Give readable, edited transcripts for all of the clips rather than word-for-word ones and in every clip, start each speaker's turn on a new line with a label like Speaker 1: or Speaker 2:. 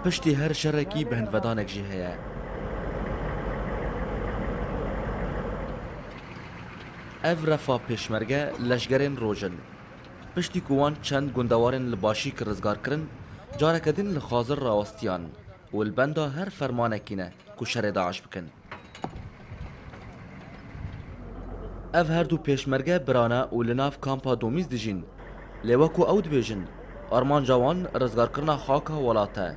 Speaker 1: پشتی هر شرکی به هندودانک جی هیا. اف رفا پیشمرگه لشگرین روژن. پشتی کوان چند گندوارن لباشی که رزگار کرن جارکدین لخازر راوستیان و البندا هر فرمانکینه که شر داعش بکن. اف هر دو پیشمرگه برانه و لناف کامپا دومیز دیجین لیوکو او دبیجن آرمان جوان رزگار کرنا خاکا ولاته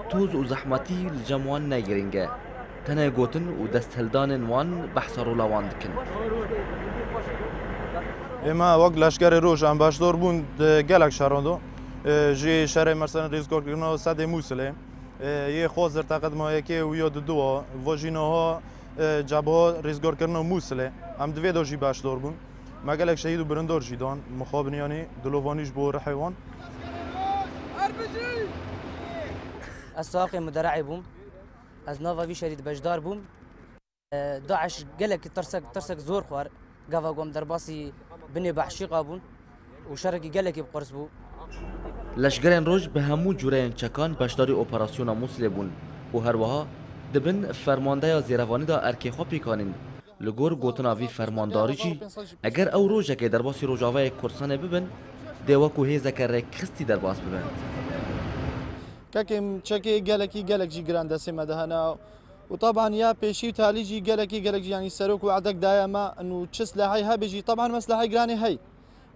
Speaker 1: توز و زحمتی لجموان نگرینگه تنه گوتن و دست هلدان وان بحث رولاوان دکن.
Speaker 2: اما وقت لشکر روش هم باشدار بون گلک شراندو جی شهر مثلا ریزگار کردن صد موسله یه خوازر تقدم های که ویاد دو واجینها جبهه ریزگار کردن موسله هم دوی داشی باشدار بون ما گلک شهید و برندار جیدان مخابنیانی دلوانیش بور حیوان
Speaker 3: الساقي مدرعي بوم از نوفا في شريد بجدار بوم داعش قالك ترسك زور خوار قافا قوم درباسي بني بحشي قابون وشرقي قالك بقرص بو
Speaker 1: لشگرین روز به همو جورین چکان بشداری اپراسیون موسله بون و هر وها دبن فرمانده یا زیروانی دا ارکی خواه پیکانین لگور گوتنا وی فرمانداری جی اگر او روژه که درباسی روژاوه کرسانه ببن دیوکو هیزه که رکستی درباس ببن
Speaker 4: كاكم تشكي قالك جي جراند سيما دهنا وطبعا يا بيشي تالي جي قالك جي يعني سروك وعدك دايما انه تش سلاحي ها بيجي طبعا مسلحي جراني هي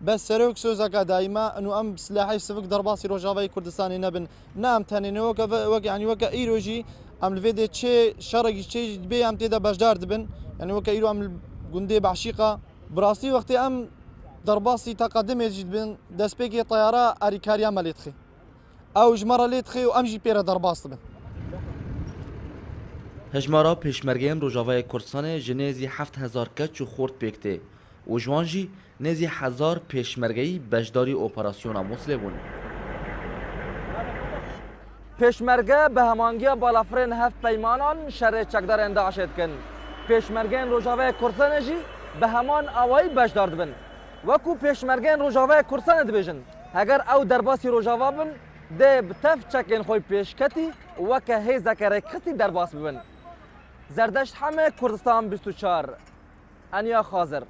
Speaker 4: بس سروك سوزاكا دايما انه ام سلاحي سفك درباسي روجافاي كردستاني نبن نام تاني وك يعني وك ايروجي ام الفيديو تشي شرقي تشي بي ام تيدا بجدار دبن يعني وك ايرو ام جندي بعشيقه براسي وقتي ام درباسي تقدم يجد بن دسبيكي طياره اريكاريا ماليتخي او جمره لیتخی و امجی پیرا درباست بن.
Speaker 1: هجمارا پیشمرگین روجاوای کردستان جنیزی 7000 کچ و خورد پیکته و جوانجی نزی 1000 پیشمرگی بجداری اپراسیون موسله بون.
Speaker 5: پیشمرگه به همانگی بالافرین هفت پیمانان شر چکدار انداشت کن. پیشمرگین روجاوای کردستان جی به همان آوایی بجدار بن. وکو پیشمرگین روجاوای کردستان دبیجن. اگر او درباسی روجاوا بن ده بتف چکن خوی پیشکتی و که هیزه که رکتی در باس ببن. زردشت همه کردستان 24 انیا خازر